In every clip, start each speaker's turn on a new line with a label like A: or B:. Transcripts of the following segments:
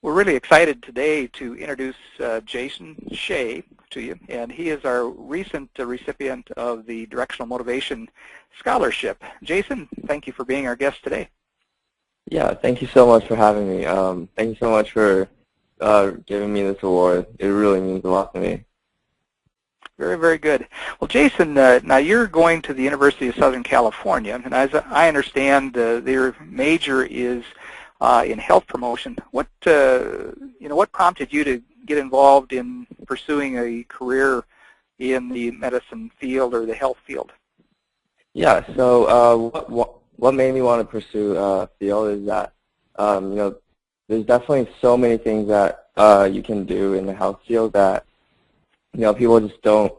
A: We're really excited today to introduce Jason Hsieh to you, and he is our recent recipient of the Directional Motivation Scholarship. Jason, thank you for being our guest today.
B: Yeah, thank you so much for having me. Thank you so much for giving me this award. It really means a lot to me.
A: Very, very good. Well, Jason, now you're going to the University of Southern California, and as I understand, your major is in health promotion. What what prompted you to get involved in pursuing a career in the medicine field or the health field?
B: Yeah. So what made me want to pursue field is that there's definitely so many things that you can do in the health field that people just don't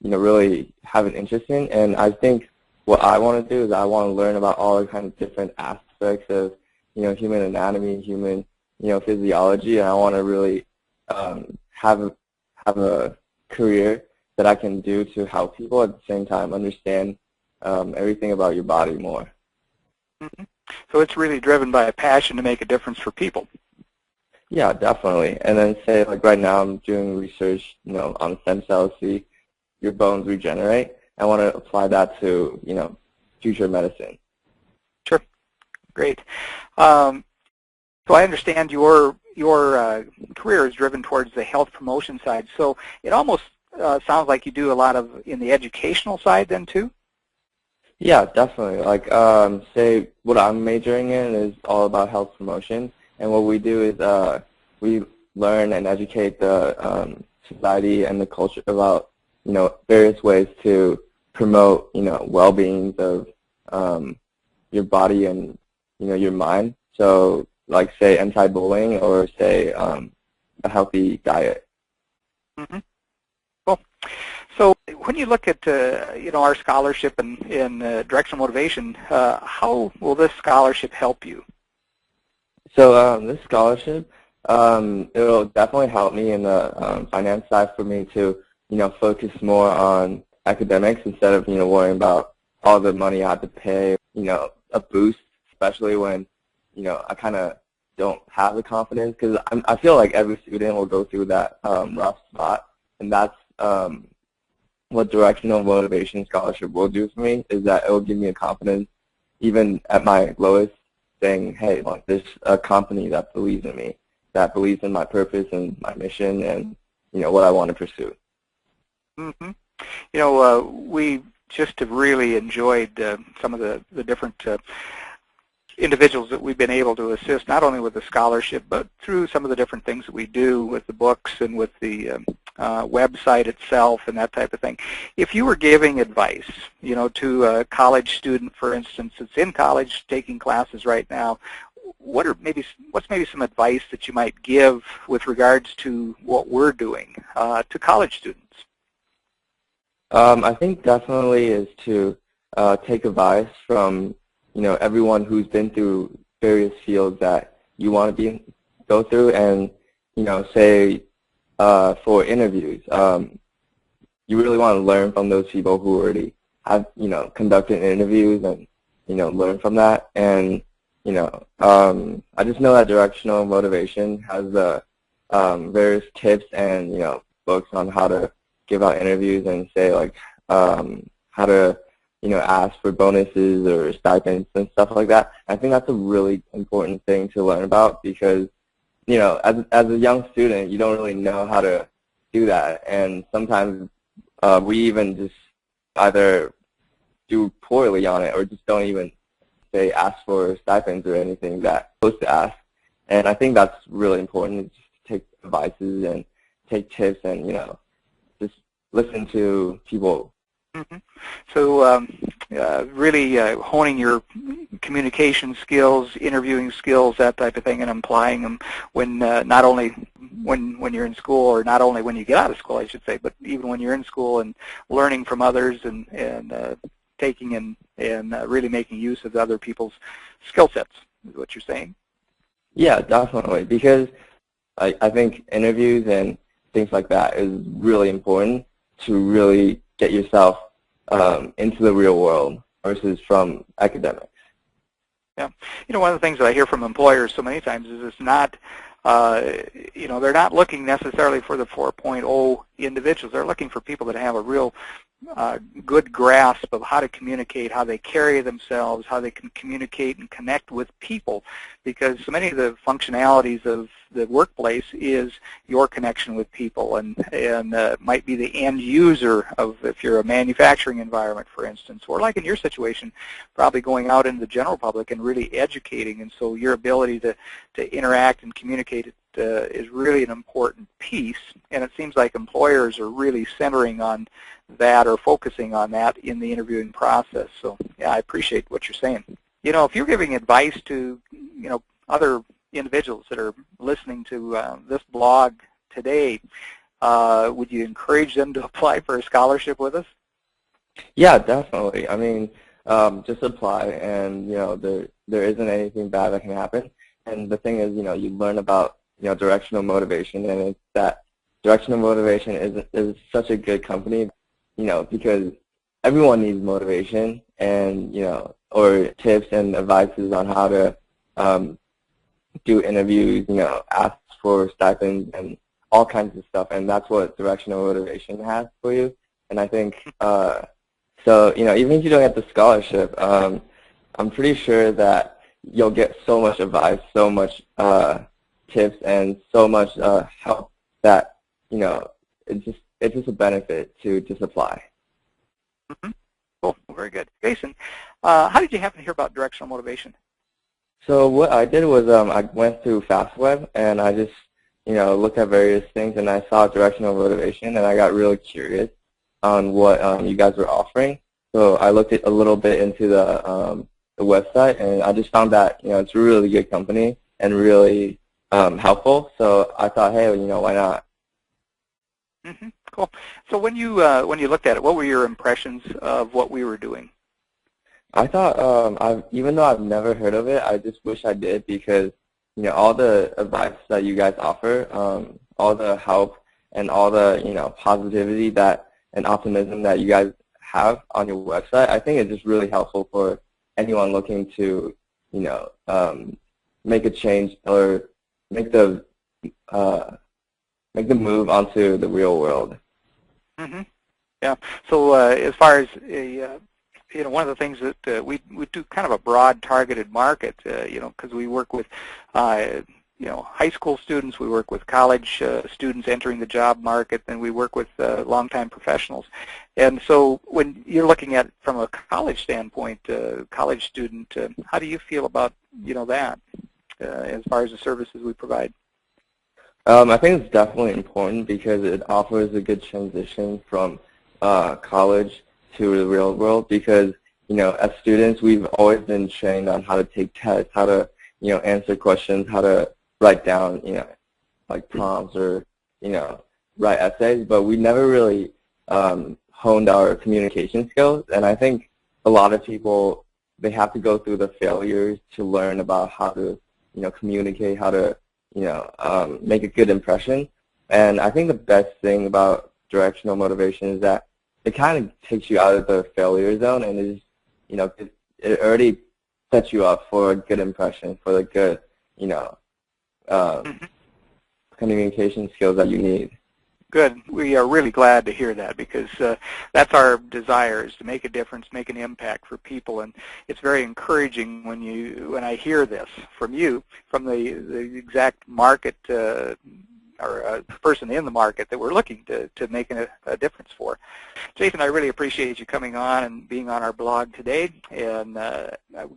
B: really have an interest in. And I think what I want to do is I want to learn about all the kind of different aspects of human anatomy, human physiology, and I want to really have a career that I can do to help people at the same time understand everything about your body more.
A: Mm-hmm. So it's really driven by a passion to make a difference for people.
B: Yeah, definitely. And then say like right now I'm doing research on stem cells, see your bones regenerate. I want to apply that to future medicine.
A: Sure. Great. So I understand your career is driven towards the health promotion side. So it almost sounds like you do a lot of in the educational side then too?
B: Yeah, definitely. Like say what I'm majoring in is all about health promotion, and what we do is we learn and educate the society and the culture about various ways to promote well-being of your body and your mind. So like say anti-bullying or say a healthy diet.
A: Mm-hmm. Cool. So when you look at our scholarship in Directional Motivation, how will this scholarship help you?
B: So this scholarship, it will definitely help me in the finance side for me to focus more on academics instead of worrying about all the money I have to pay. A boost, especially when I kind of don't have the confidence, because I feel like every student will go through that rough spot, and that's what Directional Motivation Scholarship will do for me, is that it will give me a confidence even at my lowest, saying, hey, like there's a company that believes in me, that believes in my purpose and my mission and what I want to pursue.
A: Mm-hmm. We just have really enjoyed some of the different individuals that we've been able to assist, not only with the scholarship, but through some of the different things that we do with the books and with the website itself and that type of thing. If you were giving advice, to a college student, for instance, that's in college taking classes right now, what's maybe some advice that you might give with regards to what we're doing to college students?
B: I think definitely is to take advice from everyone who's been through various fields that you want to go through, and say for interviews, you really want to learn from those people who already have conducted interviews and learn from that. And I just know that Directional Motivation has the various tips and books on how to give out interviews and say like how to ask for bonuses or stipends and stuff like that. I think that's a really important thing to learn about, because as a young student, you don't really know how to do that, and sometimes we even just either do poorly on it or just don't even say ask for stipends or anything that we're supposed to ask. And I think that's really important, just to take advices and take tips and just listen to people.
A: Mm-hmm. So really honing your communication skills, interviewing skills, that type of thing, and applying them when not only when you're in school, or not only when you get out of school, I should say, but even when you're in school, and learning from others and taking and really making use of other people's skill sets, is what you're saying?
B: Yeah, definitely, because I think interviews and things like that is really important to really get yourself into the real world versus from academics.
A: Yeah. One of the things that I hear from employers so many times is it's not they're not looking necessarily for the 4.0 individuals. They're looking for people that have a real good grasp of how to communicate, how they carry themselves, how they can communicate and connect with people, because so many of the functionalities of the workplace is your connection with people, and might be the end user of, if you're a manufacturing environment, for instance, or like in your situation, probably going out into the general public and really educating, and so your ability to interact and communicate is really an important piece, and it seems like employers are really centering on that or focusing on that in the interviewing process. So yeah, I appreciate what you're saying. If you're giving advice to other individuals that are listening to this blog today, would you encourage them to apply for a scholarship with us?
B: Yeah, definitely. I mean, just apply, and there isn't anything bad that can happen. And the thing is, you learn about directional motivation, and it's that Directional Motivation is such a good company, because everyone needs motivation and, or tips and advices on how to do interviews, ask for stipends and all kinds of stuff. And that's what Directional Motivation has for you. And I think, so, even if you don't get the scholarship, I'm pretty sure that you'll get so much advice, so much tips, and so much help that, it's just a benefit to just apply.
A: Mm-hmm. Cool. Very good. Jason, how did you happen to hear about Directional Motivation?
B: So what I did was I went through FastWeb, and I just looked at various things, and I saw Directional Motivation, and I got really curious on what you guys were offering. So I looked a little bit into the website, and I just found that it's a really good company and really helpful. So I thought, hey, why not?
A: Mm-hmm. Cool. So when you looked at it, what were your impressions of what we were doing?
B: I thought, even though I've never heard of it, I just wish I did, because all the advice that you guys offer, all the help, and all the positivity and optimism that you guys have on your website, I think it's just really helpful for anyone looking to make a change or make the move onto the real world.
A: Mm-hmm. Yeah. So as far as one of the things that we do kind of a broad targeted market, because we work with high school students, we work with college students entering the job market, and we work with longtime professionals. And so when you're looking at it from a college standpoint, college student, how do you feel about that as far as the services we provide?
B: I think it's definitely important because it offers a good transition from college to the real world, because as students we've always been trained on how to take tests, how to answer questions, how to write down like prompts or write essays, but we never really honed our communication skills. And I think a lot of people, they have to go through the failures to learn about how to communicate, how to make a good impression. And I think the best thing about Directional Motivation is that it kind of takes you out of the failure zone, and it already sets you up for a good impression, for the good communication skills that you need.
A: Good. We are really glad to hear that, because that's our desire, is to make a difference, make an impact for people. And it's very encouraging when I hear this from you, from the exact market or a person in the market that we're looking to make a difference for. Jason, I really appreciate you coming on and being on our blog today, and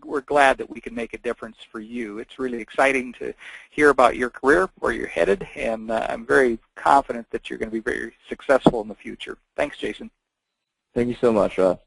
A: we're glad that we can make a difference for you. It's really exciting to hear about your career, where you're headed, and I'm very confident that you're going to be very successful in the future. Thanks, Jason.
B: Thank you so much, Russ.